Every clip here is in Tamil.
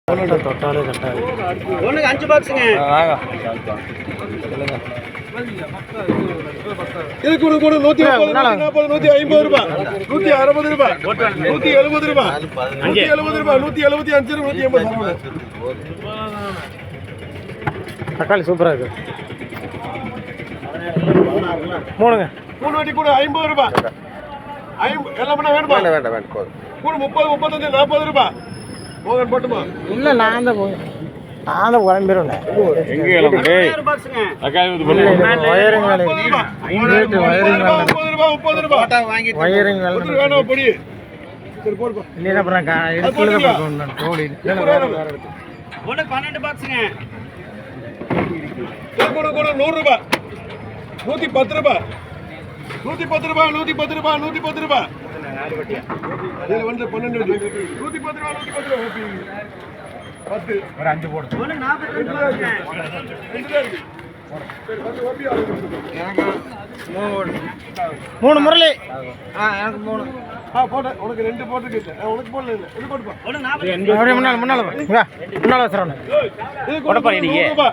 தொட்டாலே கட்டாது. ஒன்றுக்கு 5 பாக்ஸுங்க. இது கூட கூட 130, 140, 150 ரூபாய், 160 ரூபாய், 170 ரூபாய், 170 ரூபாய், 175, 180. தக்காளி சூப்பராக இருக்கு. மூணுங்க. மூணு வட்டி கூட 50 ரூபாய். எல்லாம் பண்ண வேணுமா? வேண்டாம் கூட 30, 35, 40 ரூபாய். மோகன் போட்டுமா? இல்லை நான் தான் போய் குழம்பிடுவேன். கூட 100 ரூபாய், 110 ரூபாய், 110 ரூபாய், 110 ரூபாய், 110 ரூபாய். இதுல வந்து 12 110 ரூபாய், 110 ரூபாய். 10 ஒரு 5 போடு. 42 ரூபாய்ங்க. மூணு முரளி. எனக்கு 3. போடு. உனக்கு 2 போட்டுருக்கு. உனக்கு போடல இல்ல. இது போடுப்பா. அப்படியே முன்னால வச்சுறோம். இது கூட 100 ரூபாய்,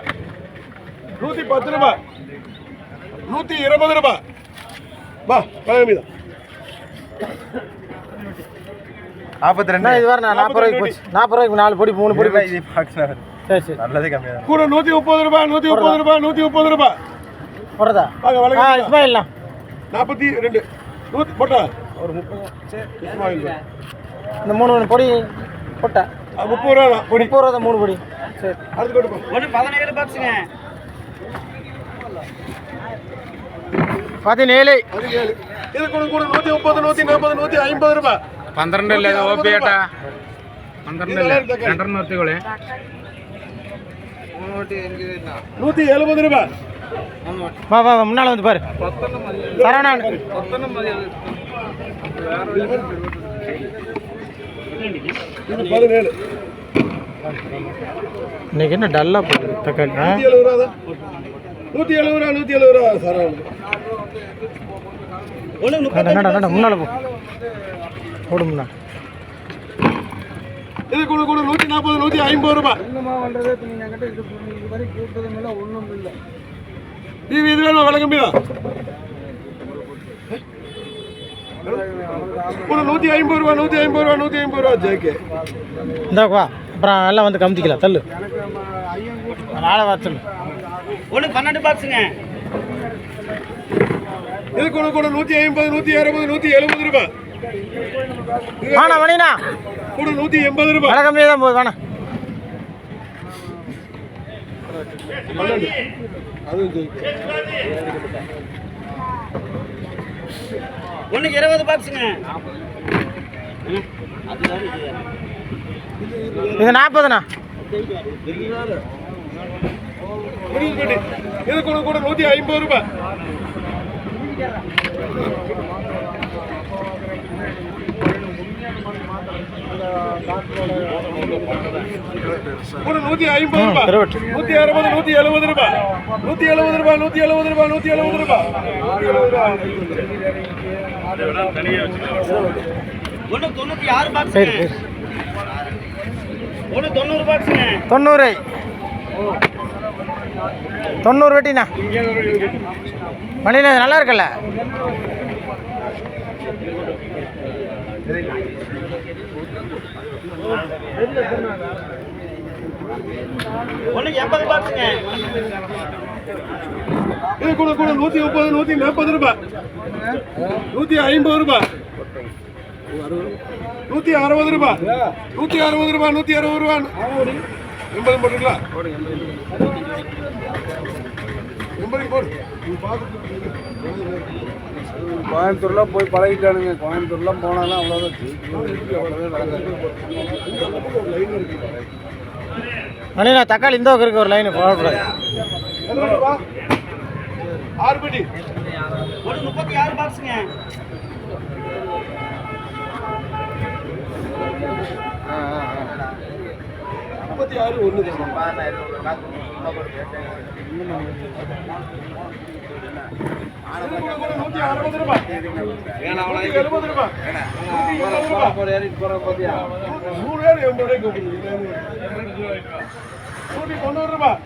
110 ரூபாய், 120 ரூபாய். வா பழமீதா 42. இது வர 40 ரூபாய்க்கு போச்சு. 40 ரூபாய்க்கு 4 பொடி 3 பொடி. சரி சரி. நல்லதே கம்மியா கூட 130 ரூபாய், 130 ரூபாய், 130 ரூபாய். போடுறதா? இஸ்மாயில்லாம் 42 100 போட்டா ஒரு 30. சரி இஸ்மாயில் இந்த 3 பொடி போட்டா 30 ரூபா பொடி. 30 ரூபா 3 பொடி. சரி அடுத்து கொடுப்பா. 17 பாக்ஸுங்க. 17. இது கூட 130, 140, 150 ரூபாய். 12 ಇಲ್ಲ ಓಪಿ ಏಟ 12 ಇಲ್ಲ 2 ನೋಡ್ತೀವಿ 170 ரூபாய். வா முன்னால வந்து பாரு. சரவணன் 17. இன்னைக்கு என்ன டல்லா போகுது தக்காளி? 170 ரூபா தான். 170 ரூபா, 170 ரூபா சரவணன். முன்னால போடு முன்னா. இது கூட 140, 150 ரூபாய். இது வேணும் விலை கம்மி தான். கூட 150 ரூபாய், 150 ரூபாய், 150 ரூபா. ஜேகே இந்தாக்குவா. அப்புறம் எல்லாம் வந்து கமுத்திக்கலாம். தள்ளு நாளை வர சொல்லு. 12 பாக்ஸுங்க. இது கூட 150, 160, 170 ரூபாய். வாணா மணினா கூட 180 ரூபாய். விலை கம்மியாக தான் போகுது. வாணா ஒன்றுக்கு 20 பாக்ஸுங்க. இது 40ண்ணா. இது கூட 150 ரூபாய். கூட 150 ரூபாய், 160, 170 ரூபாய், 170 ரூபாய், 170 ரூபாய், 170 ரூபாய். 96 பாக்ஸுங்க. 90 பாக்ஸுங்க. 90 வெட்டிண்ணா. மணினா நல்லா இருக்குல்ல? ஒன்று 80 பாக்ஸுங்க. இது கூட 130, 140 ரூபாய், 150 ரூபாய், 160 ரூபாய், 160 ரூபாய், 160 ரூபாய். 80 போட்டுக்கலாம். 80 போடு. கோயம்புத்தூர்லாம் போய் பழகிட்டானுங்க. கோயம்புத்தூர்லாம் போனாலும் அவ்வளோதான். மணினா தக்காளி இந்த பக்கம் இருக்கு. ஒரு லைன் போடக்கூடாது. 6 படி. 36 பாக்ஸுங்க. 56 ஒன்று நூத்தி 60 ரூபாய் 70 ரூபாய் 180 ரூபாய் 190 ரூபாய்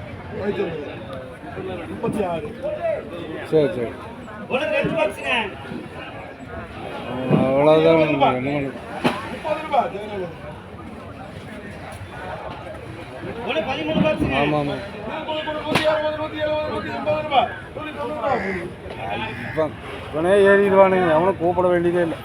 36 சரி சரி ஒன்று 2 பாக்ஸுங்க அவ்வளோதான் என்ன 30 ரூபாய் ஒன்று 13 பாக்ஸுங்க ஆமாம் ஆமாம் 160 170 ரூபாய் 190 ரூபாய் இப்போ இவனே ஏறிடுவானுங்க அவனை கூப்பிட வேண்டியதே இல்லை